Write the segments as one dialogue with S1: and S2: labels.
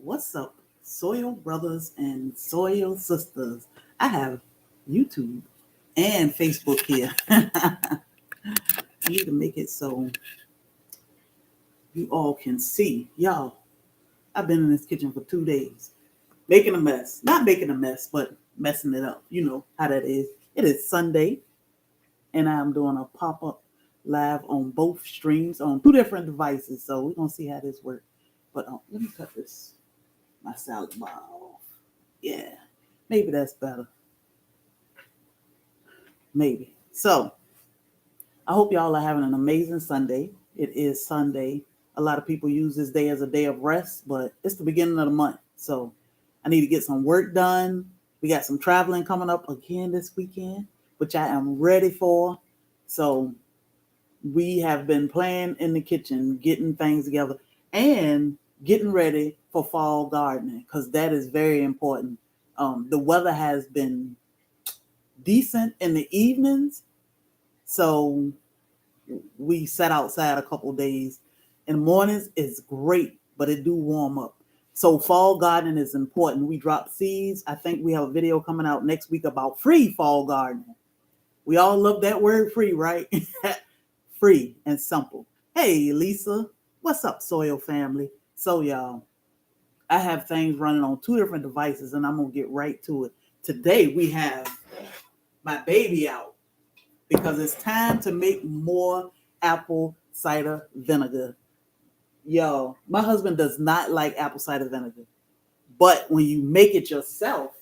S1: What's up, soil brothers and soil sisters? I have YouTube and Facebook here. I need to make it so you all can see. Y'all, I've been in this kitchen for 2 days, making a mess. Not making a mess, but messing it up. You know how that is. It is Sunday, and I'm doing a pop-up live on both streams on two different devices. So we're going to see how this works. But let me cut my salad bar off. Yeah, maybe that's better. Maybe. So I hope y'all are having an amazing Sunday. It is Sunday. A lot of people use this day as a day of rest, but it's the beginning of the month. So I need to get some work done. We got some traveling coming up again this weekend, which I am ready for. So we have been playing in the kitchen, getting things together, and getting ready for fall gardening because that is very important. The weather has been decent in the evenings, so we sat outside a couple days. In the mornings, it's great, but it do warm up. So fall gardening is important. We drop seeds. I think we have a video coming out next week about free fall gardening. We all love that word free, right? Free and simple. Hey, Lisa, what's up, Soil Family? So, y'all, I have things running on two different devices, and I'm going to get right to it. Today, we have my baby out because it's time to make more apple cider vinegar. Yo, my husband does not like apple cider vinegar, but when you make it yourself,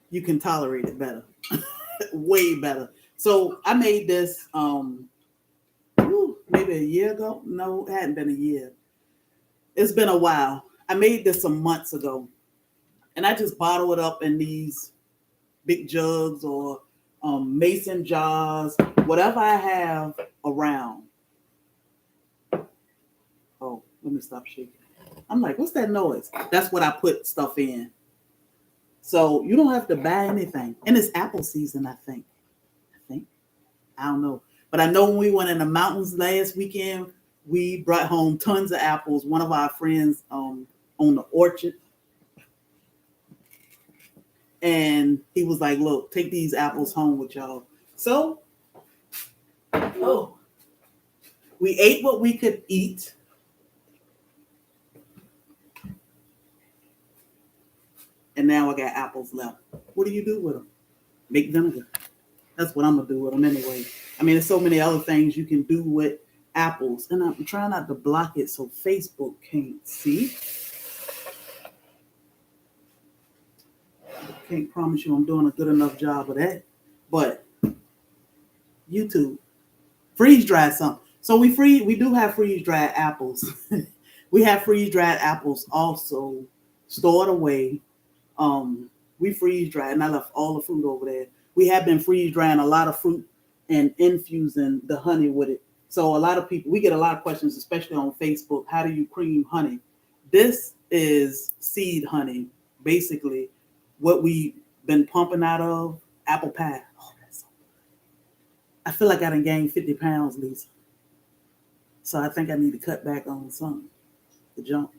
S1: you can tolerate it better, way better. So I made this maybe a year ago. No, it hadn't been a year. It's been a while. I made this some months ago, and I just bottle it up in these big jugs or mason jars, whatever I have around. Oh, let me stop shaking. I'm like, what's that noise? That's what I put stuff in. So you don't have to buy anything. And it's apple season, I think. I don't know. But I know when we went in the mountains last weekend, we brought home tons of apples. One of our friends owned the orchard. And he was like, look, take these apples home with y'all. So, we ate what we could eat. And now I got apples left. What do you do with them? Make vinegar. That's what I'm going to do with them anyway. I mean, there's so many other things you can do with apples. And I'm trying not to block it so Facebook can't see. I can't promise you I'm doing a good enough job of that. But YouTube, freeze dry something. So we do have freeze dried apples. We have freeze dried apples also stored away. We freeze dry, and I left all the fruit over there. We have been freeze drying a lot of fruit and infusing the honey with it. So a lot of people, we get a lot of questions, especially on Facebook. How do you cream honey? This is seed honey, basically what we've been pumping out of apple pie. Oh, that's so good. I feel like I done gained 50 pounds, Lisa. So I think I need to cut back on something, the junk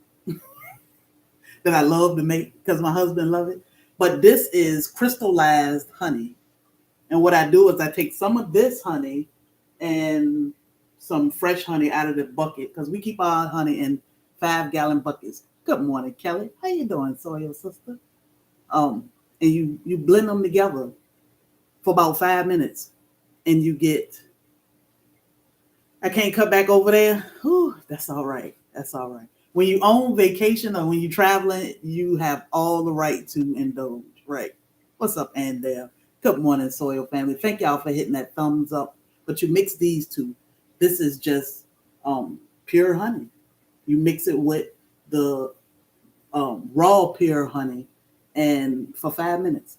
S1: that I love to make because my husband loves it. But this is crystallized honey. And what I do is I take some of this honey and some fresh honey out of the bucket because we keep our honey in 5-gallon buckets. Good morning, Kelly. How you doing, soil sister? And you blend them together for about 5 minutes, and you get. I can't cut back over there. Whew, that's all right. That's all right. When you own vacation or when you're traveling, you have all the right to indulge, right? What's up, Andale? Good morning, Soil Family. Thank y'all for hitting that thumbs up. But you mix these two. This is just pure honey. You mix it with the raw pure honey and for 5 minutes.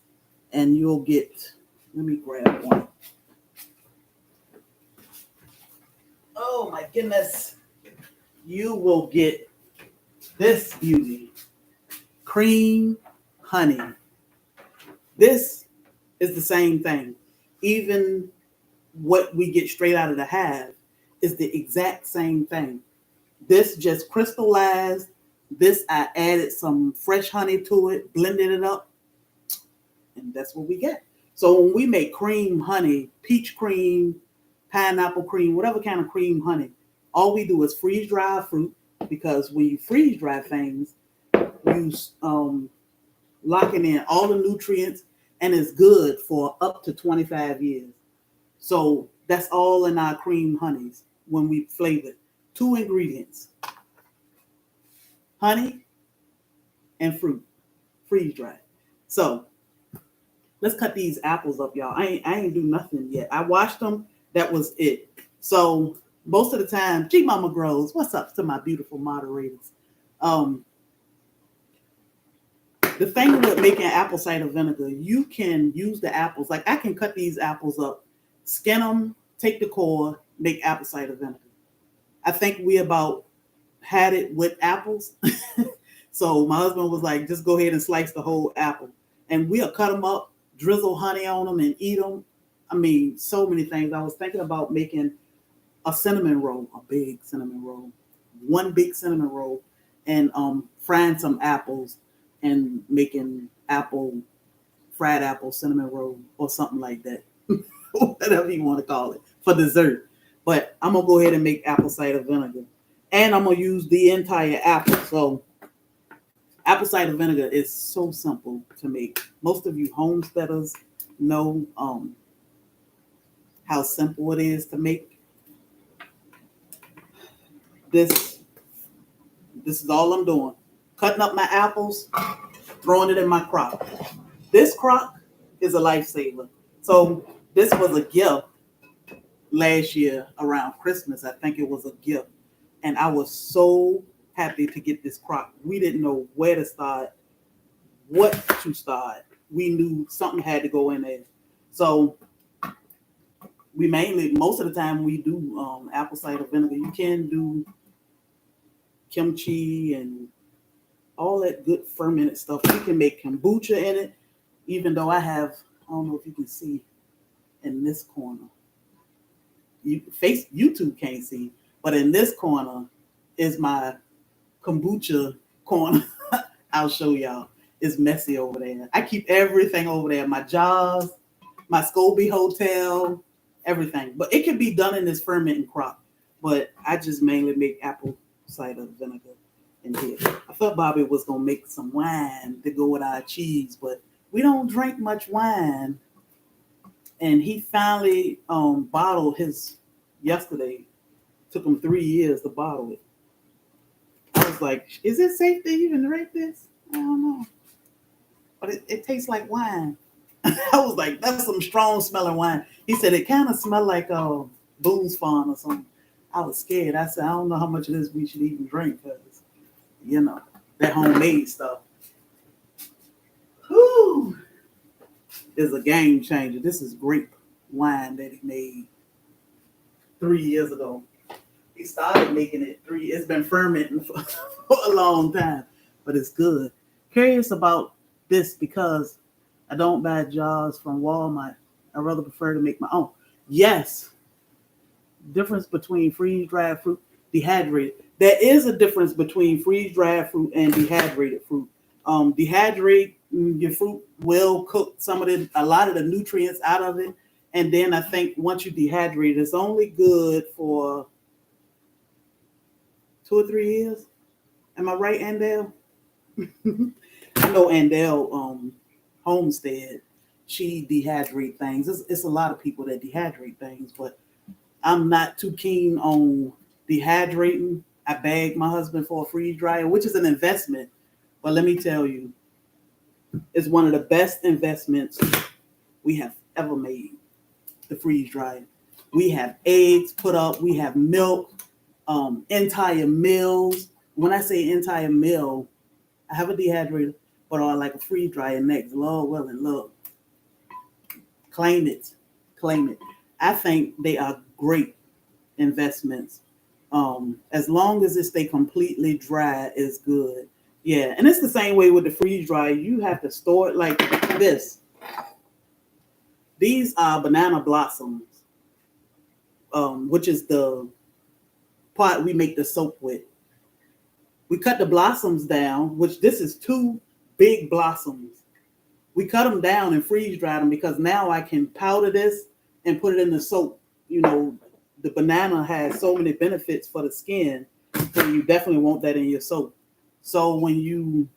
S1: And you'll get, let me grab one. Oh my goodness. You will get this beauty. Cream honey. This is the same thing. Even what we get straight out of the hive is the exact same thing. This just crystallized. This I added some fresh honey to it, blended it up, and that's what we get. So when we make cream honey, peach cream, pineapple cream, whatever kind of cream honey, all we do is freeze dry fruit, because when you freeze dry things, you locking in all the nutrients, and it's good for up to 25 years. So that's all in our cream honeys when we flavor it. 2 ingredients: honey and fruit, freeze dried. So let's cut these apples up, y'all. I ain't do nothing yet. I washed them. That was it. So most of the time, G Mama Grows, what's up to my beautiful moderators? The thing with making apple cider vinegar, you can use the apples. Like I can cut these apples up, skin them, take the core, make apple cider vinegar. I think we about had it with apples. So my husband was like, just go ahead and slice the whole apple. And we'll cut them up, drizzle honey on them, and eat them. I mean, so many things. I was thinking about making a cinnamon roll, a big cinnamon roll, one big cinnamon roll, and frying some apples and making fried apple cinnamon roll or something like that. Whatever you want to call it for dessert. But I'm going to go ahead and make apple cider vinegar. And I'm going to use the entire apple. So apple cider vinegar is so simple to make. Most of you homesteaders know how simple it is to make. This is all I'm doing. Cutting up my apples, throwing it in my crock. This crock is a lifesaver. So this was a gift last year around Christmas. I think it was a gift. And I was so happy to get this crock. We didn't know where to start, what to start. We knew something had to go in there. So we most of the time we do apple cider vinegar. You can do kimchi and all that good fermented stuff. You can make kombucha in it, even though I don't know if you can see in this corner. YouTube can't see, but in this corner is my kombucha corner. I'll show y'all. It's messy over there. I keep everything over there. My jars, my Scobie Hotel, everything. But it can be done in this fermenting crock. But I just mainly make apple cider vinegar in here. I thought Bobby was going to make some wine to go with our cheese, but we don't drink much wine. And he finally bottled his yesterday. Took him 3 years to bottle it. I was like, is it safe to even drink this? I don't know. But it tastes like wine. I was like, that's some strong smelling wine. He said it kind of smelled like Boone's Farm or something. I was scared. I said, I don't know how much of this we should even drink because, that homemade stuff. Whew. Is a game changer. This is grape wine that he made 3 years ago. He started making it it's been fermenting for a long time, but it's good. Curious about this because I don't buy jars from Walmart. I rather prefer to make my own. Yes. Difference between freeze-dried fruit, dehydrated. There is a difference between freeze-dried fruit and dehydrated fruit. Dehydrate your fruit will cook a lot of the nutrients out of it. And then I think once you dehydrate, it's only good for 2 or 3 years. Am I right, Andell? I know Andell Homestead, she dehydrate things. It's a lot of people that dehydrate things, but I'm not too keen on dehydrating. I begged my husband for a freeze dryer, which is an investment. But let me tell you, it's one of the best investments we have ever made, the freeze dryer. We have eggs put up. We have milk, entire meals. When I say entire meal, I have a dehydrator, but I like a freeze dryer next. Lord willing, look. Claim it. I think they are great investments. As long as it stay completely dry, is good. Yeah, and it's the same way with the freeze dryer. You have to store it like this. These are banana blossoms, which is the part we make the soap with. We cut the blossoms down, which this is 2 big blossoms. We cut them down and freeze dry them because now I can powder this and put it in the soap. You know, the banana has so many benefits for the skin, so you definitely want that in your soap. So when you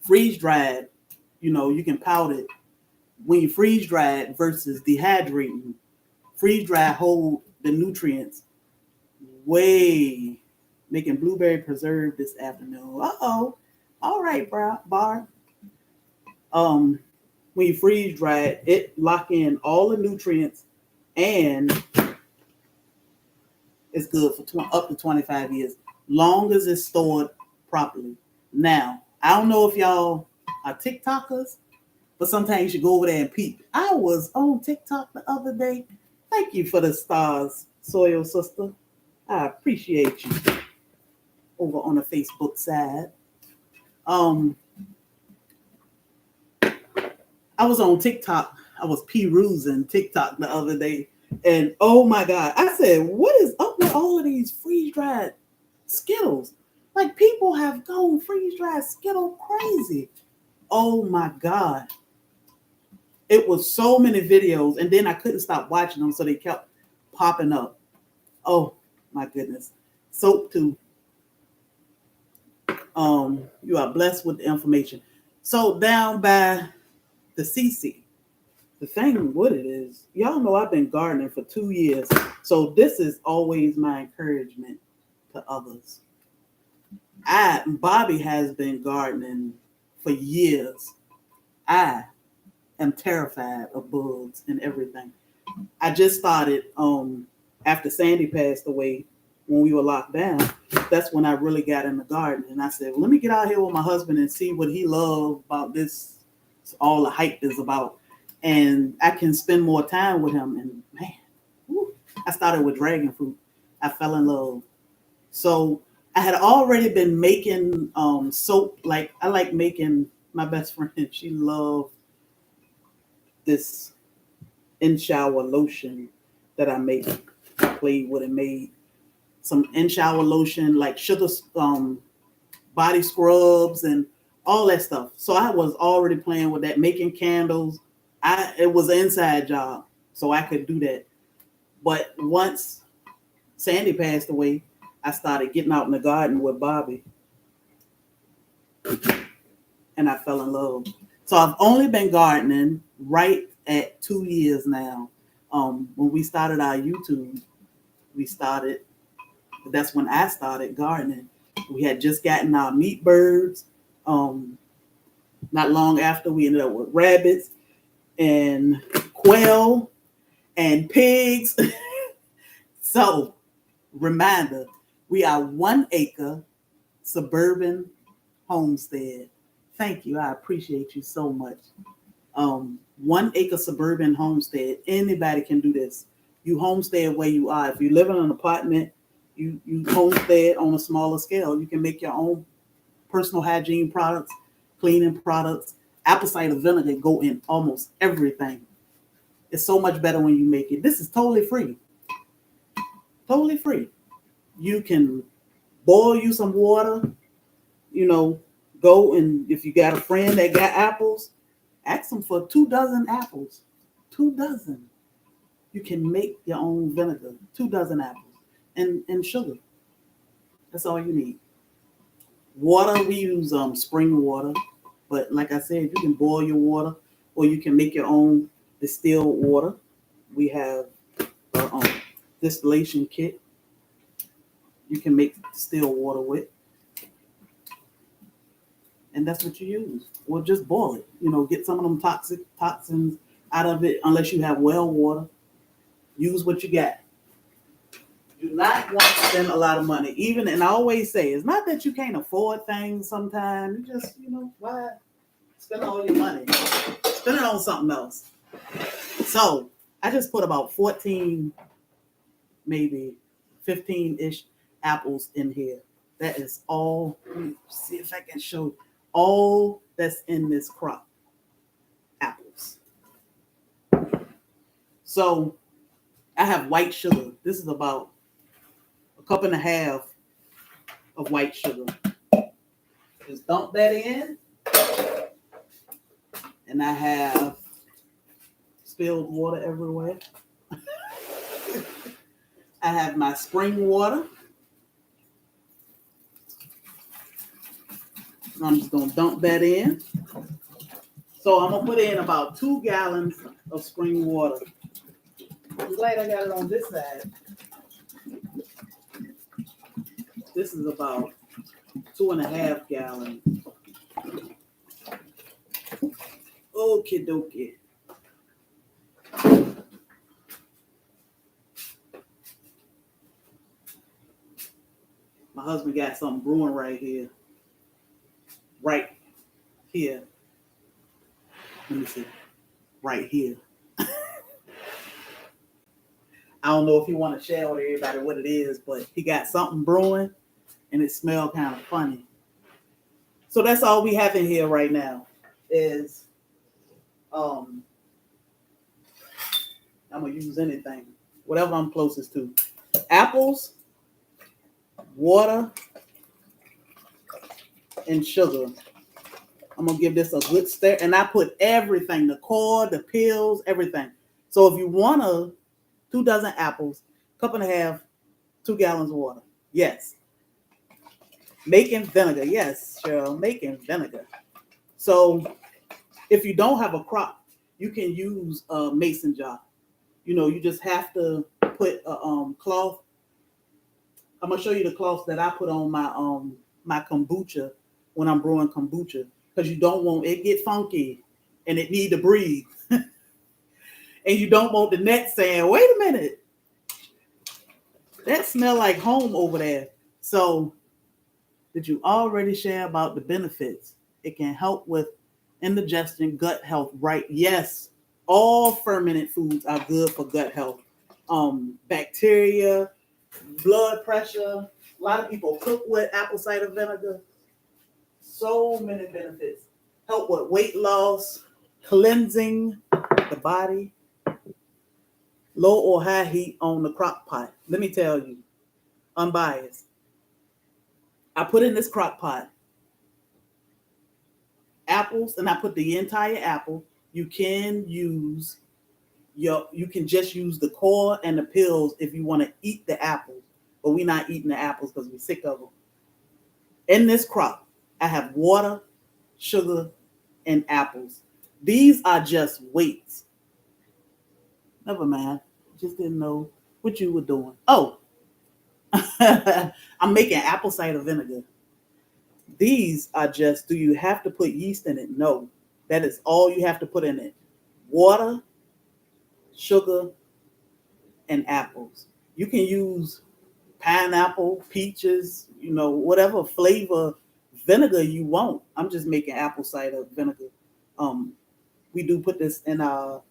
S1: freeze dry it, you know, you can powder it. When you freeze dry it versus dehydrating, freeze dry hold the nutrients way. Making blueberry preserve this afternoon. Uh-oh. All right, Bar. When you freeze dry it, it lock in all the nutrients and it's good for up to 25 years, long as it's stored properly. Now, I don't know if y'all are TikTokers, but sometimes you should go over there and peep. I was on TikTok the other day. Thank you for the stars, Soil Sister. I appreciate you over on the Facebook side. I was on TikTok. I was perusing TikTok the other day. And oh my God, I said, what is up with all of these freeze-dried Skittles? Like people have gone freeze-dried Skittle crazy. Oh my God. It was so many videos, and then I couldn't stop watching them, so they kept popping up. Oh my goodness. Soap too. You are blessed with the information. So down by the CC, the thing what it is, y'all know I've been gardening for 2 years. So this is always my encouragement to others. Bobby has been gardening for years. I am terrified of bugs and everything. I just started after Sandy passed away when we were locked down. That's when I really got in the garden. And I said, well, let me get out here with my husband and see what he loved about this, all the hype is about. And I can spend more time with him. And man, whew, I started with dragon fruit. I fell in love. So I had already been making soap. Like I like making, my best friend, she loved this in-shower lotion that I make. I played with and made some in-shower lotion, like sugar body scrubs and all that stuff. So I was already playing with that, making candles. It was an inside job, so I could do that. But once Sandy passed away, I started getting out in the garden with Bobby, and I fell in love. So I've only been gardening right at 2 years now. When we started our YouTube, that's when I started gardening. We had just gotten our meat birds. Not long after, we ended up with rabbits and quail and pigs. So, reminder, we are 1 acre suburban homestead. Thank you. I appreciate you so much. 1 acre suburban homestead. Anybody can do this. You homestead where you are. If you live in an apartment, you homestead on a smaller scale. You can make your own personal hygiene products, cleaning products. Apple cider vinegar go in almost everything. It's so much better when you make it. This is totally free. Totally free. You can boil you some water, go and if you got a friend that got apples, ask them for 2 dozen apples. 2 dozen. You can make your own vinegar. 2 dozen apples. And sugar. That's all you need. Water, we use spring water. But like I said, you can boil your water or you can make your own distilled water. We have a distillation kit you can make distilled water with. And that's what you use. Or just boil it. Get some of them toxins out of it, unless you have well water. Use what you got. Do not want to spend a lot of money. And I always say, it's not that you can't afford things sometimes. You just, why spend all your money? Spend it on something else. So I just put about 14, maybe 15-ish apples in here. That is all. Let me see if I can show all that's in this crop. Apples. So I have white sugar. This is about a cup and a half of white sugar. Just dump that in. And I have spilled water everywhere. I have my spring water. I'm just going to dump that in. So I'm going to put in about 2 gallons of spring water. I'm glad I got it on this side. This is about 2.5 gallons. Okie dokie. My husband got something brewing right here. Right here. Let me see. Right here. I don't know if he want to share with everybody what it is, but he got something brewing and it smelled kind of funny. So that's all we have in here right now is I'm gonna use anything, whatever I'm closest to. Apples, water, and sugar. I'm gonna give this a good stir, and I put everything, the core, the peels, everything. So if you want 2 dozen apples, cup and a half, 2 gallons of water. Yes. Making vinegar. Yes, Cheryl, making vinegar. So if you don't have a crock, you can use a mason jar. You know, you just have to put a cloth. I'm gonna show you the cloth that I put on my kombucha when I'm brewing kombucha, because you don't want it get funky and it need to breathe. And you don't want the net saying, wait a minute, that smell like home over there. So did you already share about the benefits? It can help with indigestion, gut health, right? Yes, all fermented foods are good for gut health. Bacteria, blood pressure. A lot of people cook with apple cider vinegar. So many benefits. Help with weight loss, cleansing the body, low or high heat on the crock pot. Let me tell you, unbiased. I put in this crock pot apples, and I put the entire apple. You can just use the core and the peels if you want to eat the apples, but we're not eating the apples because we're sick of them. In this crock, I have water, sugar, and apples. These are just weights. Never mind. Just didn't know what you were doing. Oh, I'm making apple cider vinegar. These are just, do you have to put yeast in it? No. That is all you have to put in it. Water, sugar, and apples. You can use pineapple, peaches, whatever flavor vinegar you want. I'm just making apple cider vinegar. We do put this in our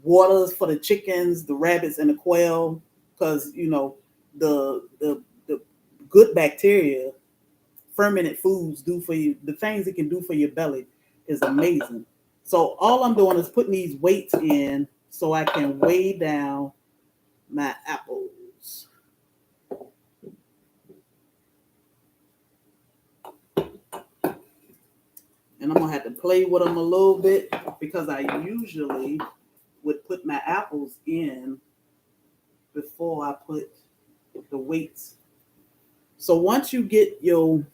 S1: waters for the chickens, the rabbits, and the quail, because the good bacteria fermented foods do for you. The things it can do for your belly is amazing. So all I'm doing is putting these weights in so I can weigh down my apples. And I'm going to have to play with them a little bit because I usually would put my apples in before I put the weights. So once you get your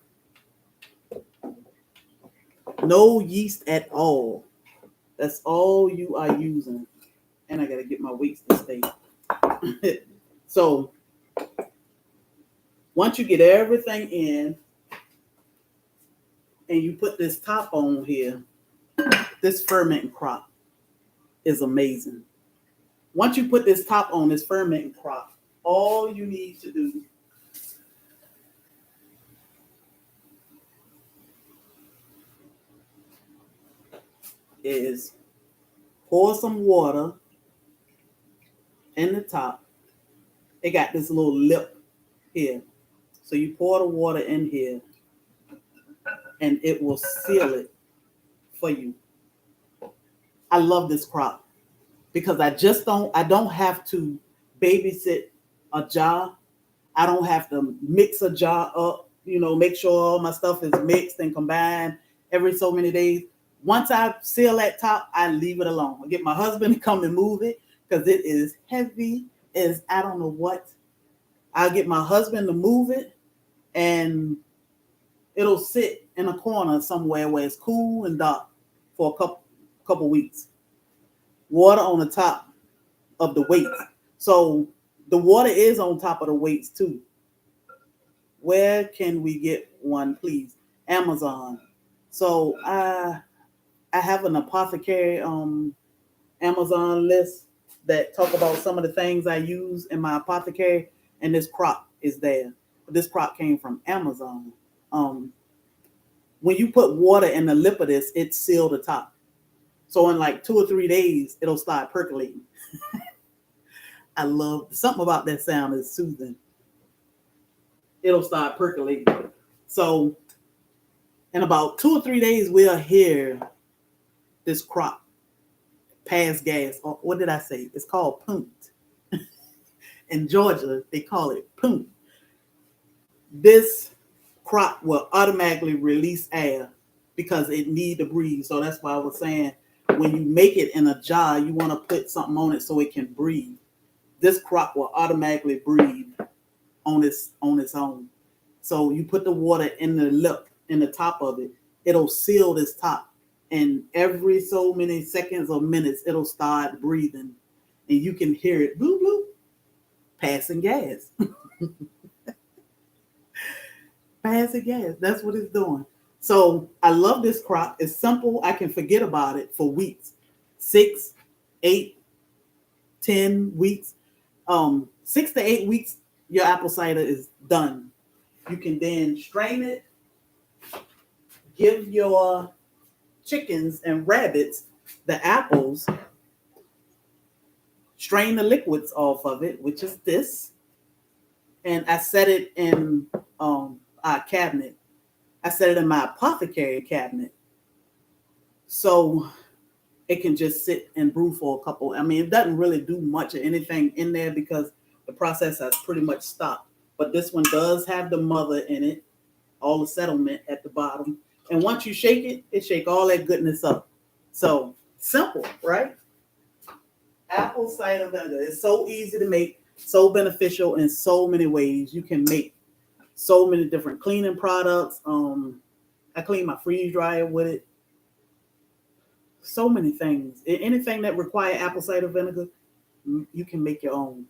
S1: no yeast at all, that's all you are using. And I got to get my weights to stay. So once you get everything in and you put this top on here, this fermenting crock is amazing. Once you put this top on this fermenting crock, all you need to do is pour some water in the top. It got this little lip here. So you pour the water in here and it will seal it for you. I love this crock because I don't have to babysit a jar. I don't have to mix a jar up, make sure all my stuff is mixed and combined every so many days. Once I seal that top, I leave it alone. I get my husband to come and move it because it is heavy as I don't know what. I'll get my husband to move it, and it'll sit in a corner somewhere where it's cool and dark for a couple weeks. Water on the top of the weights. So the water is on top of the weights too. Where can we get one, please? Amazon. So I have an apothecary Amazon list that talk about some of the things I use in my apothecary, and this crop is there. This crop came from Amazon. When you put water in the lip of this, it seals the top. So in like 2 or 3 days, it'll start percolating. I love something about that sound is soothing. It'll start percolating. So in about 2 or 3 days, we'll hear this crop pass gas. Or what did I say? It's called punt. In Georgia, they call it punt. This crop will automatically release air because it need to breathe. So that's why I was saying when you make it in a jar, you want to put something on it so it can breathe. This crop will automatically breathe on its own. So you put the water in the lip, in the top of it, it'll seal this top. And every so many seconds or minutes, it'll start breathing. And you can hear it, bloop, bloop, passing gas. Passing gas. That's what it's doing. So I love this crop. It's simple. I can forget about it for weeks. 6, 8, 10 weeks. 6 to 8 weeks, your apple cider is done. You can then strain it, give your chickens and rabbits the apples, strain the liquids off of it, which is this, and I set it in our cabinet. I set it in my apothecary cabinet so it can just sit and brew for a couple. I mean, it doesn't really do much of anything in there because the process has pretty much stopped. But this one does have the mother in it, all the settlement at the bottom. And once you shake it, it shake all that goodness up. So simple, right? Apple cider vinegar. It's so easy to make, so beneficial in so many ways. You can make so many different cleaning products. I clean my freeze dryer with it. So many things. Anything that require apple cider vinegar, you can make your own.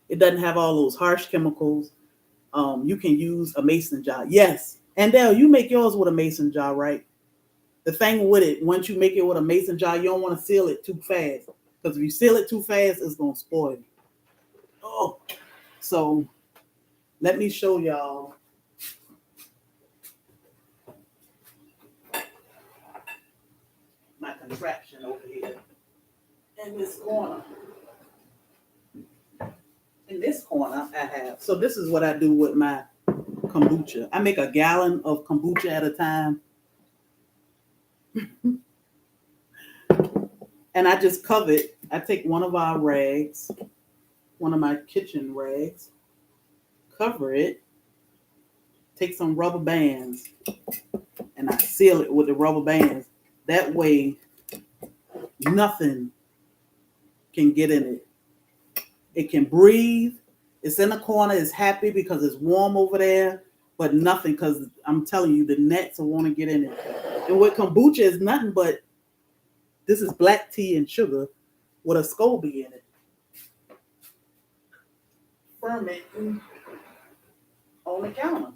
S1: It doesn't have all those harsh chemicals. You can use a mason jar. Yes. And Dale, you make yours with a mason jar, right? The thing with it, once you make it with a mason jar, you don't want to seal it too fast. Because if you seal it too fast, it's going to spoil. Oh, so let me show y'all. My contraption over here. In this corner. In this corner, I have. So this is what I do with my kombucha. I make a gallon of kombucha at a time. And I just cover it. I take one of our rags, one of my kitchen rags, cover it, take some rubber bands, and I seal it with the rubber bands. That way, nothing can get in it. It can breathe. It's in the corner. It's happy because it's warm over there, but nothing because I'm telling you, the gnats will want to get in it. And with kombucha is nothing but this is black tea and sugar with a SCOBY in it. Fermenting on the counter.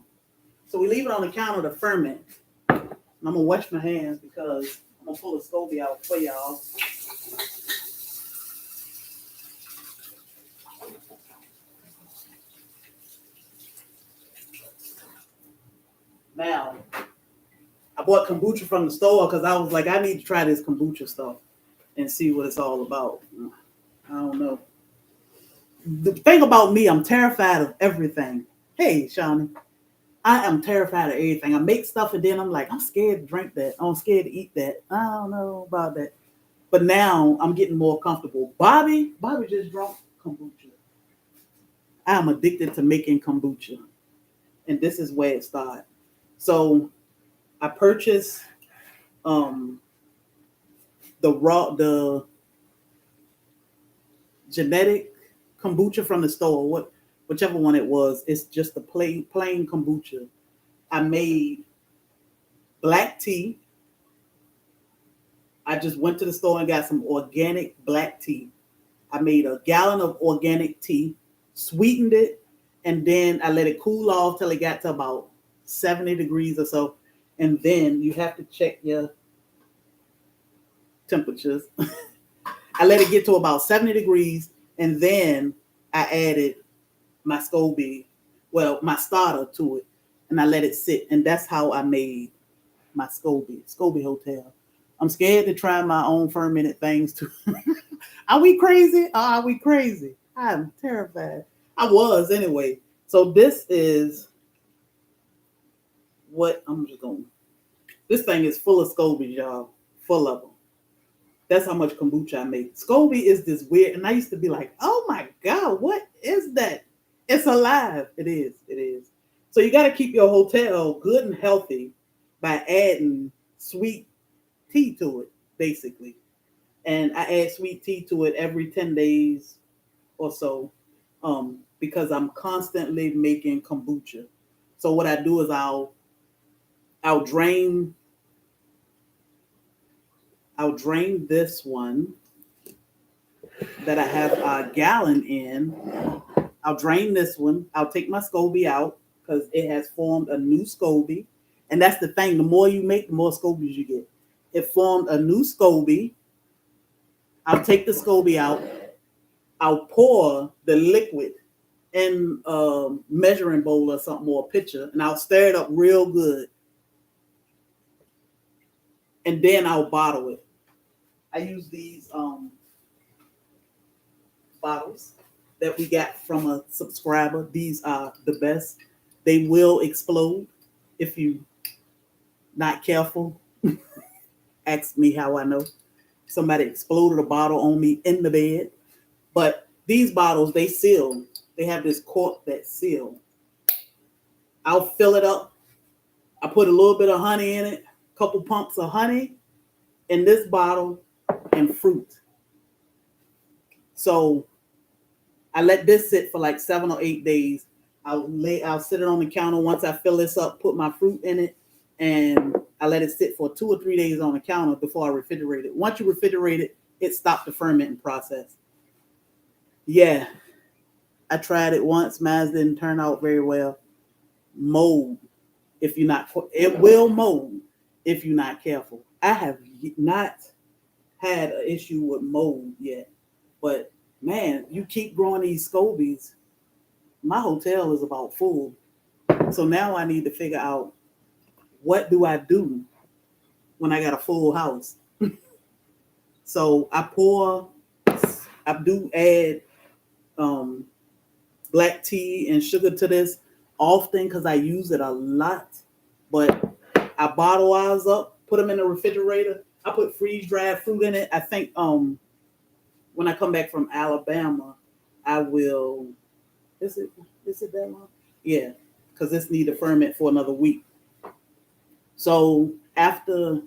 S1: So we leave it on the counter to ferment. And I'm going to wash my hands because I'm going to pull the SCOBY out for y'all. Now, I bought kombucha from the store because I was like, I need to try this kombucha stuff and see what it's all about. I don't know. The thing about me, I'm terrified of everything. Hey, Shawnee, I am terrified of everything. I make stuff and then I'm like, I'm scared to drink that. I'm scared to eat that. I don't know about that. But now I'm getting more comfortable. Bobby just drank kombucha. I am addicted to making kombucha. And this is where it started. So I purchased the genetic kombucha from the store, whichever one it was. It's just a plain kombucha. I made black tea. I just went to the store and got some organic black tea. I made a gallon of organic tea, sweetened it, and then I let it cool off till it got to about 70 degrees or so. And then you have to check your temperatures. I let it get to about 70 degrees, and then I added my SoilFamily, my starter to it, and I let it sit. And that's how I made my SoilFamily Hotel. I'm scared to try my own fermented things too. Are we crazy? Are we crazy? I'm terrified. I was anyway. So this is what I'm just going. This thing is full of SoilFamily, y'all. Full of them. That's how much kombucha I make. SoilFamily is this weird, and I used to be like, oh my God, what is that? It's alive. It is. It is. So you got to keep your hotel good and healthy by adding sweet tea to it, basically. And I add sweet tea to it every 10 days or so, because I'm constantly making kombucha. So what I do is I'll drain this one that I have a gallon in. I'll drain this one. I'll take my SoilFamily out because it has formed a new SoilFamily. And that's the thing. The more you make, the more SoilFamily you get. It formed a new SoilFamily. I'll take the SoilFamily out. I'll pour the liquid in a measuring bowl or something, or a pitcher, and I'll stir it up real good. And then I'll bottle it. I use these bottles that we got from a subscriber. These are the best. They will explode if you not careful. Ask me how I know. Somebody exploded a bottle on me in the bed. But these bottles, they seal. They have this cork that seal. I'll fill it up. I put a little bit of honey in it, a couple pumps of honey in this bottle, and fruit. So I let this sit for like 7 or 8 days. I'll sit it on the counter. Once I fill this up, put my fruit in it, and I let it sit for 2 or 3 days on the counter before I refrigerate it. Once you refrigerate it, it stops the fermenting process. Yeah, I tried it once. Mine didn't turn out very well. Mold, if you're not, it will mold if you're not careful. I have not had an issue with mold yet, but man, you keep growing these scobies. My hotel is about full, so now I need to figure out what do I do when I got a full house. So I do add black tea and sugar to this often because I use it a lot. But I bottle ours up, put them in the refrigerator. I put freeze-dried fruit in it. I think when I come back from Alabama, I will. Is it that long? Yeah, because this need to ferment for another week. So after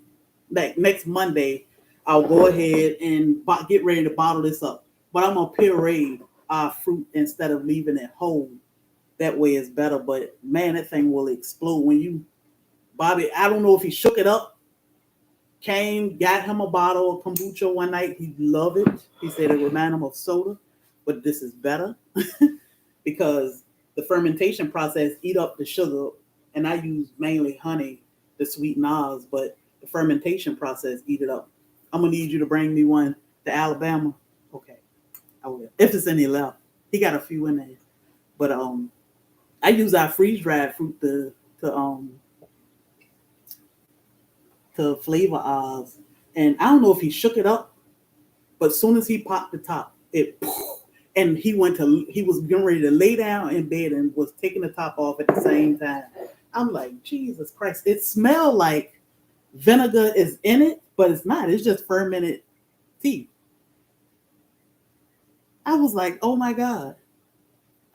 S1: next Monday, I'll go ahead and get ready to bottle this up. But I'm gonna puree our fruit instead of leaving it whole. That way it's better. But man, that thing will explode when you, Bobby. I don't know if he shook it up. Got him a bottle of kombucha one night. He loved it. He said it reminded him of soda, but this is better because the fermentation process eat up the sugar, and I use mainly honey to sweeten ours, but the fermentation process eat it up. I'm gonna need you to bring me one to Alabama. Okay, I will. If there's any left, he got a few in there, but I use our freeze dried fruit to flavor ours, and I don't know if he shook it up, but as soon as he popped the top, and he was getting ready to lay down in bed and was taking the top off at the same time. I'm like, Jesus Christ! It smelled like vinegar is in it, but it's not. It's just fermented tea. I was like, oh my God.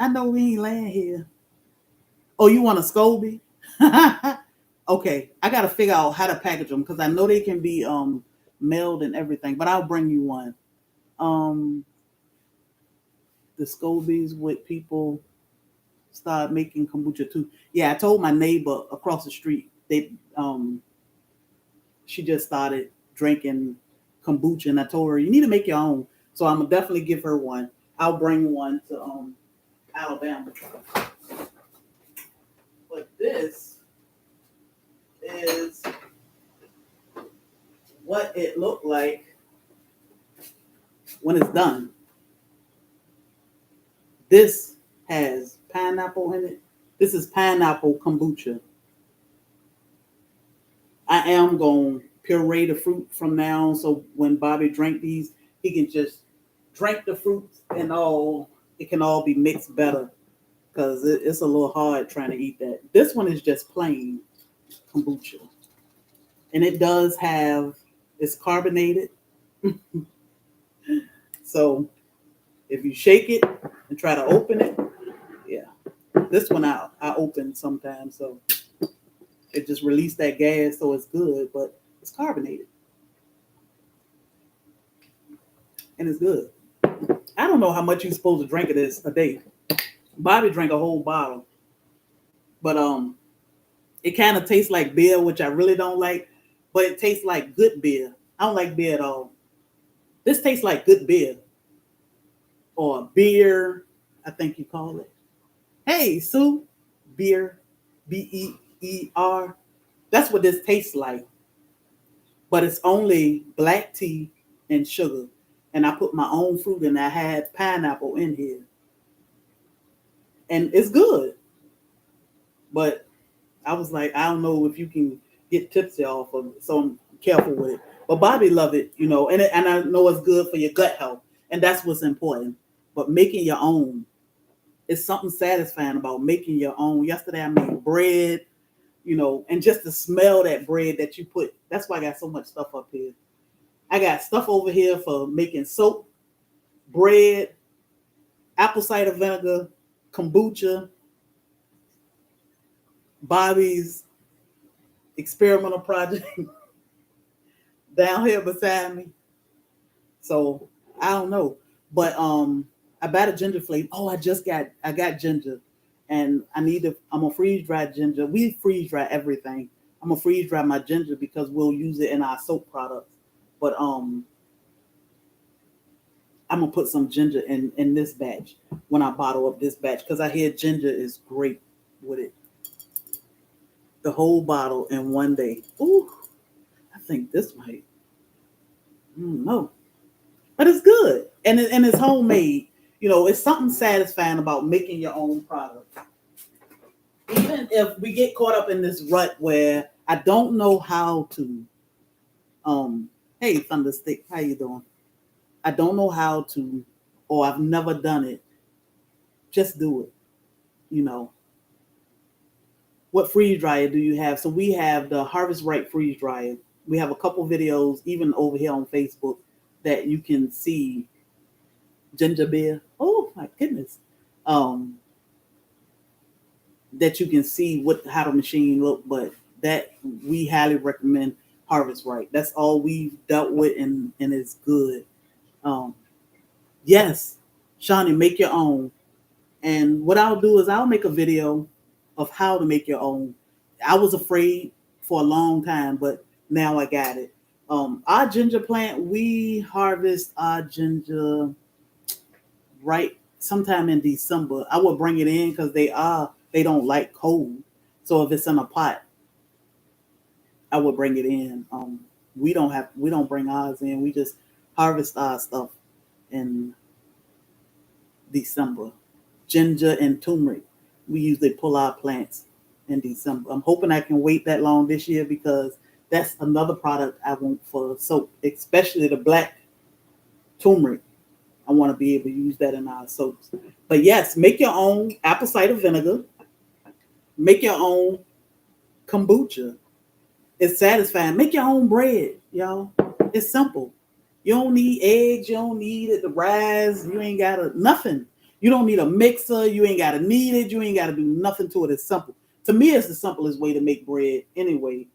S1: I know we ain't laying here. Oh, you want a SCOBY? Okay, I gotta figure out how to package them because I know they can be mailed and everything. But I'll bring you one. Um, the SCOBYs with people start making kombucha too. Yeah, I told my neighbor across the street she just started drinking kombucha, and I told her you need to make your own. So I'm gonna definitely give her one. I'll bring one to Alabama. But this is what it looked like when it's done. This has pineapple in it. This is pineapple kombucha. I am going to puree the fruit from now on, so when Bobby drink these, he can just drink the fruits and all. It can all be mixed better because it's a little hard trying to eat that. This one is just plain kombucha. And it does have, it's carbonated. So if you shake it and try to open it, yeah. This one I open sometimes, so it just released that gas, so it's good, but it's carbonated. And it's good. I don't know how much you're supposed to drink of this a day. Bobby drank a whole bottle. But it kind of tastes like beer, which I really don't like, but it tastes like good beer. I don't like beer at all. This tastes like good beer. Or beer, I think you call it. Hey, Sue, beer, Beer. That's what this tastes like. But it's only black tea and sugar. And I put my own fruit in. I had pineapple in here. And it's good. But I was like, I don't know if you can get tipsy off of it. So I'm careful with it. But Bobby loved it, you know. And I know it's good for your gut health. And that's what's important. But making your own, it's something satisfying about making your own. Yesterday I made bread, you know, and just to smell that bread that you put. That's why I got so much stuff up here. I got stuff over here for making soap, bread, apple cider vinegar, kombucha, Bobby's experimental project down here beside me. So I don't know. But I bought a ginger flavor. Oh, I got ginger. And I'm gonna freeze dry ginger. We freeze dry everything. I'm gonna freeze dry my ginger because we'll use it in our soap products. But I'm gonna put some ginger in this batch when I bottle up this batch because I hear ginger is great with it. The whole bottle in one day. Ooh, I think this might. No, but it's good and it's homemade. You know, it's something satisfying about making your own product. Even if we get caught up in this rut where I don't know how to. Hey, Thunderstick, how you doing? I don't know how to, or I've never done it. Just do it. You know. What freeze dryer do you have? So we have the Harvest Right freeze dryer. We have a couple videos, even over here on Facebook, that you can see ginger beer. Oh my goodness. That you can see how the machine look, but that we highly recommend Harvest Right. That's all we've dealt with and it's good. Yes, Shawnee, make your own. And what I'll do is I'll make a video of how to make your own. I was afraid for a long time, but now I got it. Our ginger plant, we harvest our ginger right sometime in December. I will bring it in because they don't like cold. So if it's in a pot, I would bring it in. We don't bring ours in. We just harvest our stuff in December. Ginger and turmeric. We usually pull our plants in December. I'm hoping I can wait that long this year because that's another product I want for soap, especially the black turmeric. I want to be able to use that in our soaps. But yes, make your own apple cider vinegar. Make your own kombucha. It's satisfying. Make your own bread, y'all. It's simple. You don't need eggs. You don't need it to rise. You ain't got nothing. You don't need a mixer. You ain't got to knead it. You ain't got to do nothing to it. It's simple. To me, it's the simplest way to make bread anyway,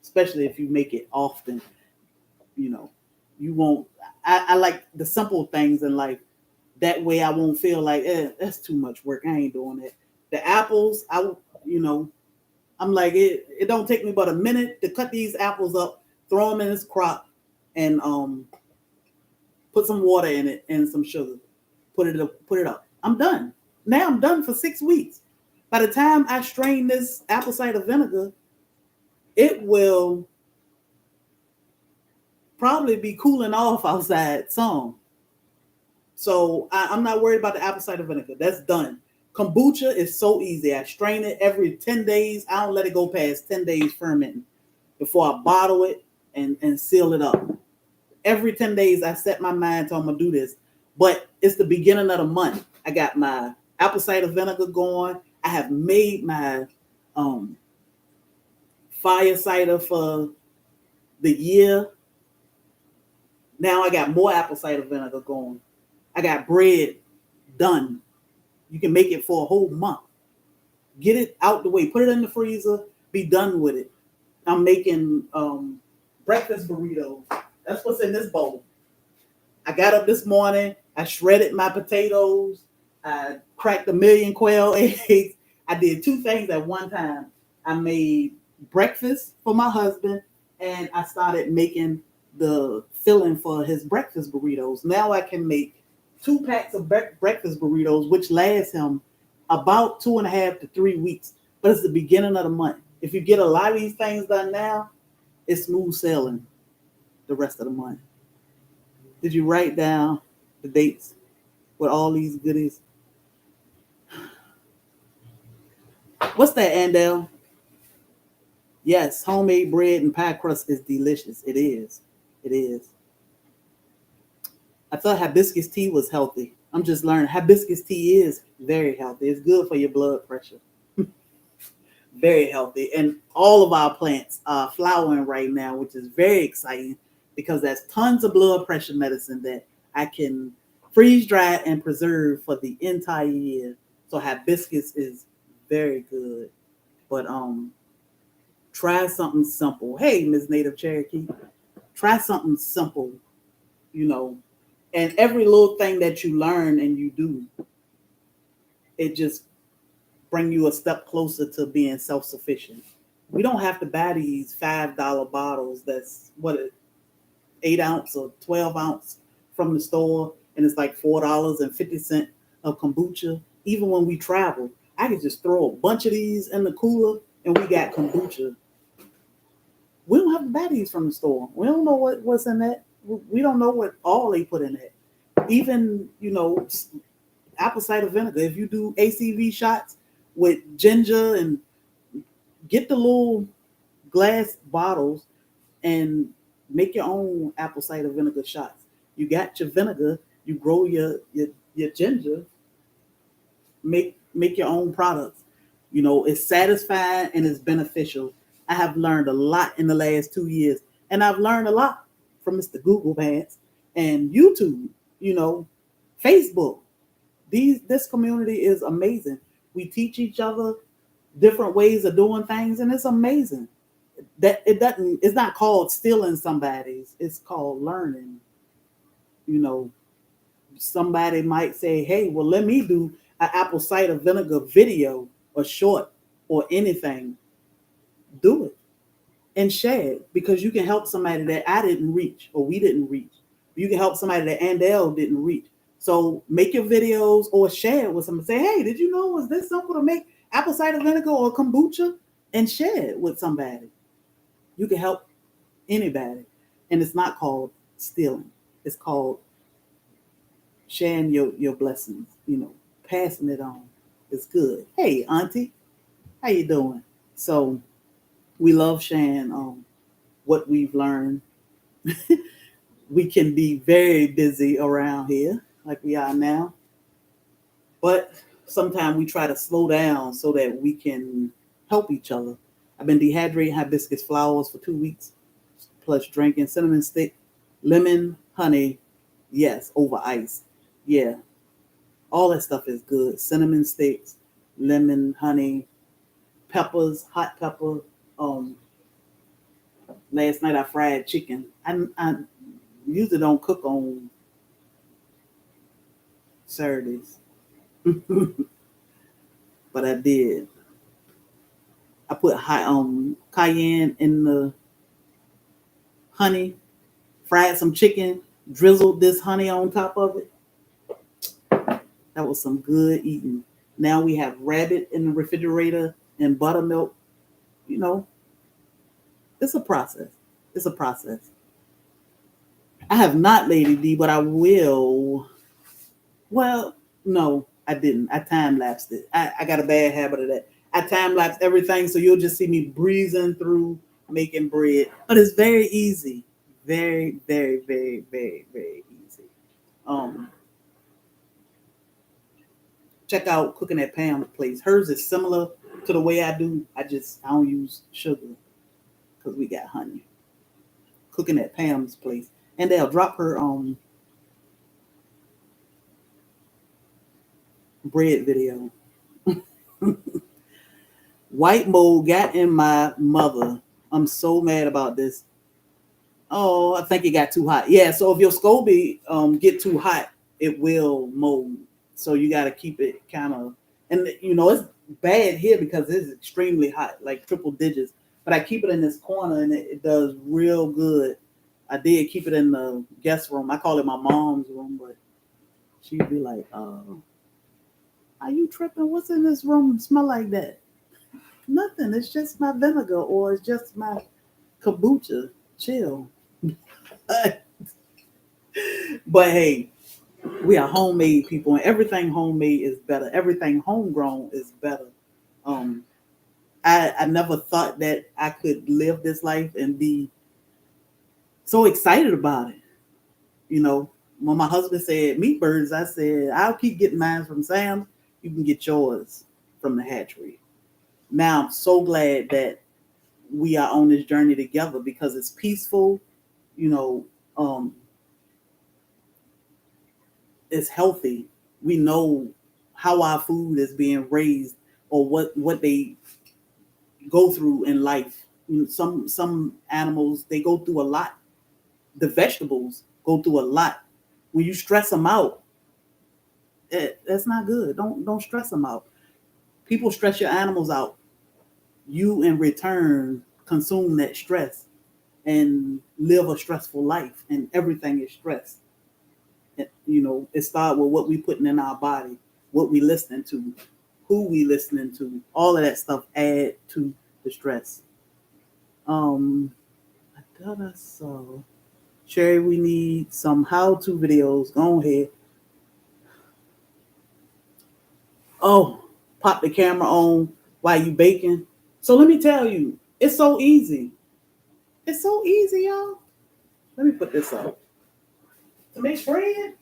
S1: especially if you make it often. You know, you won't. I like the simple things in life. That way I won't feel like, that's too much work. I ain't doing it. The apples, I'm like, it don't take me but a minute to cut these apples up, throw them in this crock, and put some water in it and some sugar. Put it up. I'm done. Now I'm done for 6 weeks. By the time I strain this apple cider vinegar, it will probably be cooling off outside some. So I'm not worried about the apple cider vinegar. That's done. Kombucha is so easy. I strain it every 10 days. I don't let it go past 10 days fermenting before I bottle it and seal it up. Every 10 days, I set my mind to I'm going to do this. But it's the beginning of the month. I got my apple cider vinegar going. I have made my fire cider for the year. Now I got more apple cider vinegar going. I got bread done. You can make it for a whole month. Get it out the way. Put it in the freezer. Be done with it. I'm making breakfast burritos. That's what's in this bowl. I got up this morning. I shredded my potatoes. I cracked 1,000,000 quail eggs. I did 2 things at one time. I made breakfast for my husband, and I started making the filling for his breakfast burritos. Now I can make 2 packs of breakfast burritos, which lasts him about 2.5 to 3 weeks. But it's the beginning of the month. If you get a lot of these things done now, it's smooth sailing the rest of the month. Did you write down the dates with all these goodies? What's that, Andel? Yes, homemade bread and pie crust is delicious. It is. It is. I thought hibiscus tea was healthy. I'm just learning. Hibiscus tea is very healthy. It's good for your blood pressure. Very healthy. And all of our plants are flowering right now, which is very exciting because there's tons of blood pressure medicine that I can freeze dry and preserve for the entire year. So hibiscus is very good. But try something simple. Hey, Ms. Native Cherokee, try something simple, and every little thing that you learn and you do, it just bring you a step closer to being self-sufficient. We don't have to buy these $5 bottles that's 8 ounce or 12 ounce from the store, and it's like $4.50 of kombucha. Even when we travel, I can just throw a bunch of these in the cooler and we got kombucha. We don't have to buy these from the store. We don't know what's in that. We don't know what all they put in it. Even, apple cider vinegar. If you do ACV shots with ginger, and get the little glass bottles and make your own apple cider vinegar shots. You got your vinegar, you grow your ginger, make your own products. It's satisfying and it's beneficial. I have learned a lot in the last 2 years, and I've learned a lot from Mr. Google Pants and YouTube, Facebook. This community is amazing. We teach each other different ways of doing things, and it's amazing. That it's not called stealing somebody's, it's called learning. Somebody might say, hey, well, let me do an apple cider vinegar video or short or anything. Do it and share it, because you can help somebody that I didn't reach or we didn't reach. You can help somebody that Andel didn't reach. So make your videos or share it with somebody. Say, hey, did you know, was this simple to make apple cider vinegar or kombucha? And share it with somebody. You can help anybody. And it's not called stealing. It's called sharing your blessings, passing it on. It's good. Hey, Auntie, how you doing? So we love sharing what we've learned. We can be very busy around here like we are now. But sometimes we try to slow down so that we can help each other. I've been dehydrating hibiscus flowers for 2 weeks, plus drinking cinnamon stick, lemon, honey, yes, over ice. Yeah. All that stuff is good. Cinnamon sticks, lemon, honey, peppers, hot pepper. Um, Last night I fried chicken. I usually don't cook on Saturdays, but I did. I put hot cayenne in the honey, fried some chicken, drizzled this honey on top of it. That was some good eating. Now we have rabbit in the refrigerator and buttermilk. You know, it's a process. It's a process. I have not, Lady D, but I will. Well, no, I didn't. I time lapsed it. I got a bad habit of that. I time lapse everything, so you'll just see me breezing through making bread. But it's very easy. Very, very, very, very, very easy. Um, Check out Cooking at Pam's place. Hers is similar to the way I do. I don't use sugar because we got honey. Cooking at Pam's place. And they'll drop her bread video. White mold got in my mother. I'm so mad about this. Oh, I think it got too hot. Yeah, so if your SCOBY get too hot, it will mold. So you got to keep it kind of, and it's bad here because it's extremely hot, like triple digits. But I keep it in this corner and it does real good. I did keep it in the guest room. I call it my mom's room, but she'd be like, are you tripping? What's in this room smell like that? Nothing. It's just my vinegar or it's just my kombucha. Chill. But hey, we are homemade people, and everything homemade is better. Everything homegrown is better. I never thought that I could live this life and be so excited about it. When my husband said meat birds, I said, I'll keep getting mine from Sam's. You can get yours from the hatchery. Now I'm so glad that we are on this journey together because it's peaceful, it's healthy. We know how our food is being raised or what they go through in life. Some animals, they go through a lot. The vegetables go through a lot. When you stress them out, that's not good. Don't stress them out. People stress your animals out. You in return consume that stress and live a stressful life, and everything is stress. It starts with what we putting in our body, what we listening to, who we listening to. All of that stuff add to the stress. I thought I saw. Sherry, we need some how-to videos. Go ahead. Oh, pop the camera on while you baking. So let me tell you, it's so easy. It's so easy, y'all. Let me put this up. To make bread,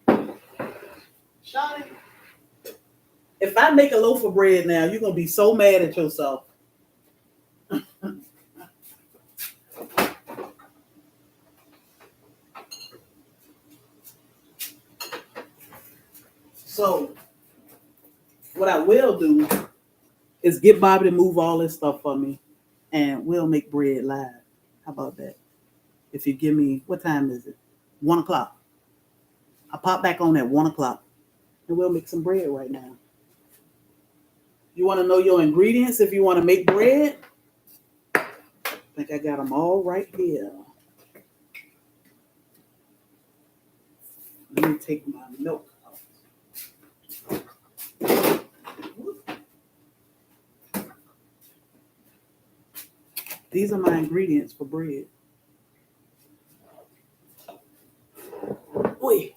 S1: Shawty, if I make a loaf of bread now, you're going to be so mad at yourself. So what I will do is get Bobby to move all this stuff for me, and we'll make bread live. How about that? If you give me, what time is it? 1 o'clock. I'll pop back on at 1 o'clock, and we'll make some bread right now. You want to know your ingredients if you want to make bread? I think I got them all right here. Let me take my milk out. These are my ingredients for bread. Wait.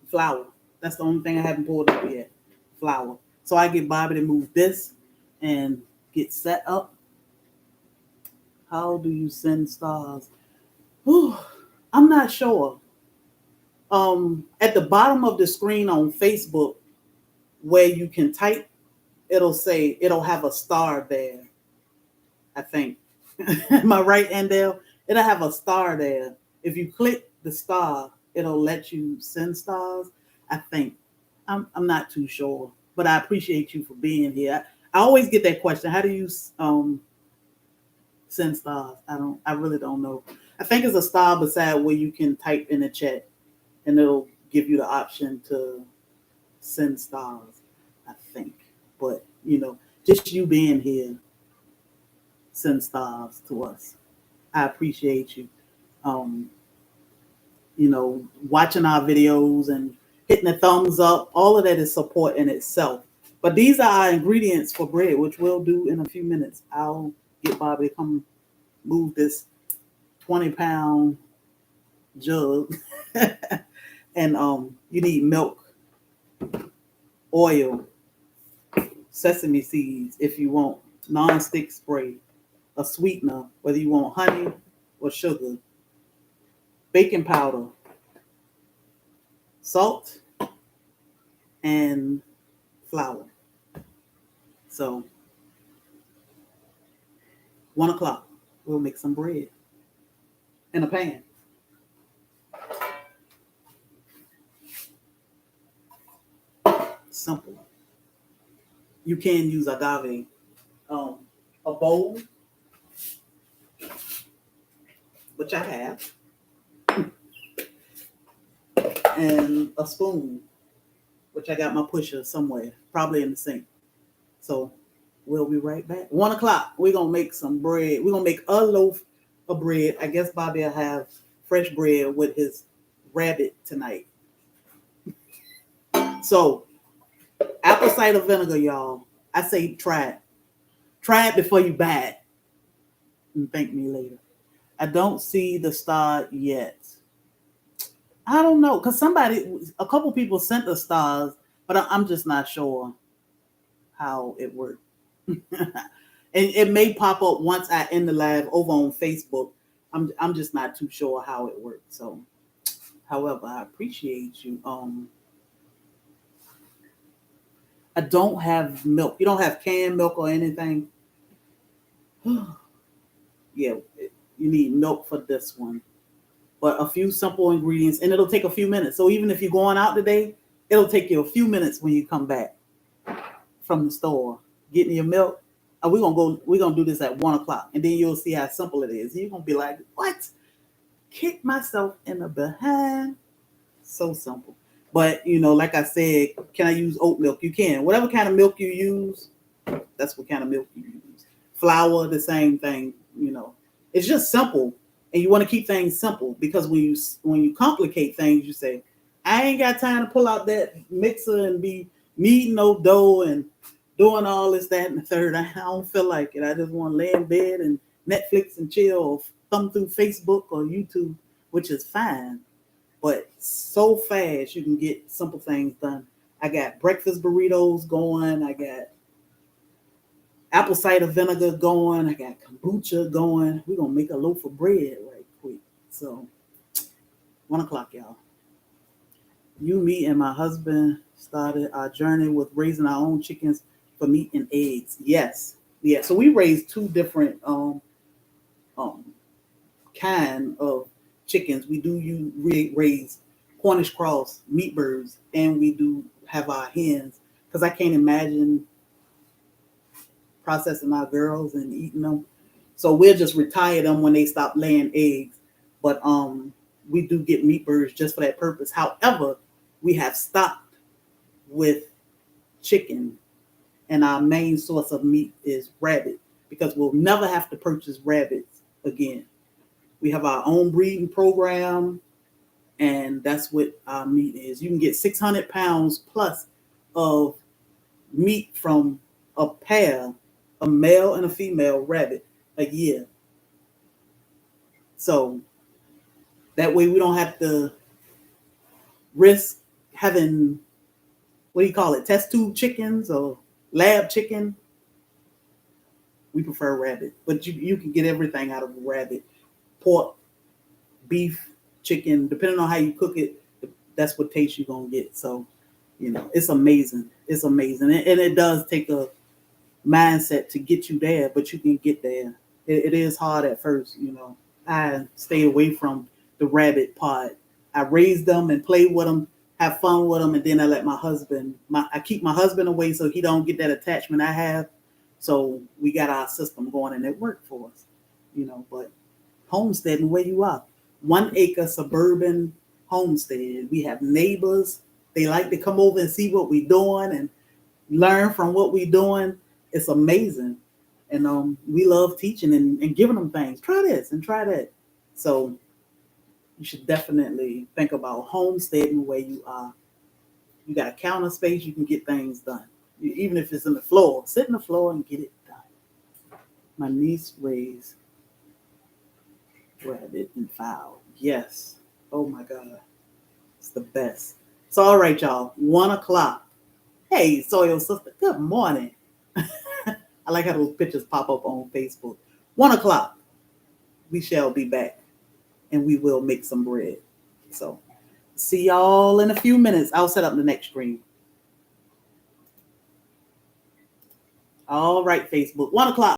S1: Flour. That's the only thing I haven't pulled up yet. Flour. So I get Bobby to move this and get set up. How do you send stars? Whew, I'm not sure. At the bottom of the screen on Facebook, where you can type, it'll have a star there. I think. Am I right, Andel? It'll have a star there. If you click the star, it'll let you send stars. I think. I'm not too sure, but I appreciate you for being here. I always get that question. How do you send stars? I really don't know. I think it's a star beside where you can type in the chat and it'll give you the option to send stars, I think. But just you being here, send stars to us. I appreciate you. Um, watching our videos and hitting the thumbs up, all of that is support in itself. But these are our ingredients for bread, which we'll do in a few minutes. I'll get Bobby to come move this 20-pound jug. And you need milk, oil, sesame seeds if you want, non-stick spray, a sweetener, whether you want honey or sugar, baking powder, salt, and flour. So 1 o'clock, we'll make some bread in a pan. Simple. You can use agave, a bowl, which I have, and a spoon, which I got my pusher somewhere, probably in the sink. So we'll be right back. 1 o'clock, we're going to make some bread. We're going to make a loaf of bread. I guess Bobby will have fresh bread with his rabbit tonight. So apple cider vinegar, y'all. I say try it. Try it before you buy it. And thank me later. I don't see the star yet. I don't know, because a couple people sent the stars, but I'm just not sure how it worked. And it may pop up once I end the live over on Facebook. I'm just not too sure how it worked. So, however, I appreciate you. I don't have milk. You don't have canned milk or anything? Yeah, you need milk for this one. But a few simple ingredients, and it'll take a few minutes. So even if you're going out today, it'll take you a few minutes when you come back from the store, getting your milk. And we're gonna do this at 1 o'clock, and then you'll see how simple it is. You're gonna be like, what? Kick myself in the behind. So simple. But like I said, can I use oat milk? You can. Whatever kind of milk you use, that's what kind of milk you use. Flour, the same thing. It's just simple, and you want to keep things simple, because when you complicate things, you say, I ain't got time to pull out that mixer and be kneading no dough and doing all this, that, and the third. I don't feel like it. I just want to lay in bed and Netflix and chill, or thumb through Facebook or YouTube, which is fine. But so fast you can get simple things done. I got breakfast burritos going. I got apple cider vinegar going. I got kombucha going. We're going to make a loaf of bread right quick. So 1 o'clock, y'all. You, me, and my husband started our journey with raising our own chickens for meat and eggs. Yes. Yeah. So we raised two different kind of chickens. We do raise Cornish cross meat birds, and we do have our hens, because I can't imagine processing our girls and eating them. So we'll just retire them when they stop laying eggs. But we do get meat birds just for that purpose. However, we have stopped with chicken, and our main source of meat is rabbit, because we'll never have to purchase rabbits again. We have our own breeding program, and that's what our meat is. You can get 600 pounds plus of meat from a pair, a male and a female rabbit, a year. So that way we don't have to risk having, what do you call it, test tube chickens or lab chicken. We prefer rabbit, but you can get everything out of a rabbit. Pork, beef, chicken, depending on how you cook it, that's what taste you're going to get. So, it's amazing. It's amazing. And it does take a mindset to get you there, but you can get there. It is hard at first, I stay away from the rabbit part. I raise them and play with them, have fun with them, and then I let I keep my husband away so he don't get that attachment I have. So we got our system going and it worked for us, but homesteading where you are. 1 acre suburban homestead. We have neighbors. They like to come over and see what we're doing and learn from what we're doing. It's amazing. And we love teaching and giving them things. Try this and try that. So you should definitely think about homesteading where you are. You got a counter space, you can get things done. Even if it's in the floor, sit in the floor and get it done. My niece raised rabbit and fowl. Yes. Oh my God. It's the best. So all right, y'all. 1 o'clock. Hey, Soil Sister. Good morning. I like how those pictures pop up on Facebook. 1 o'clock. We shall be back. And we will make some bread. So see y'all in a few minutes. I'll set up the next screen. All right, Facebook. 1 o'clock.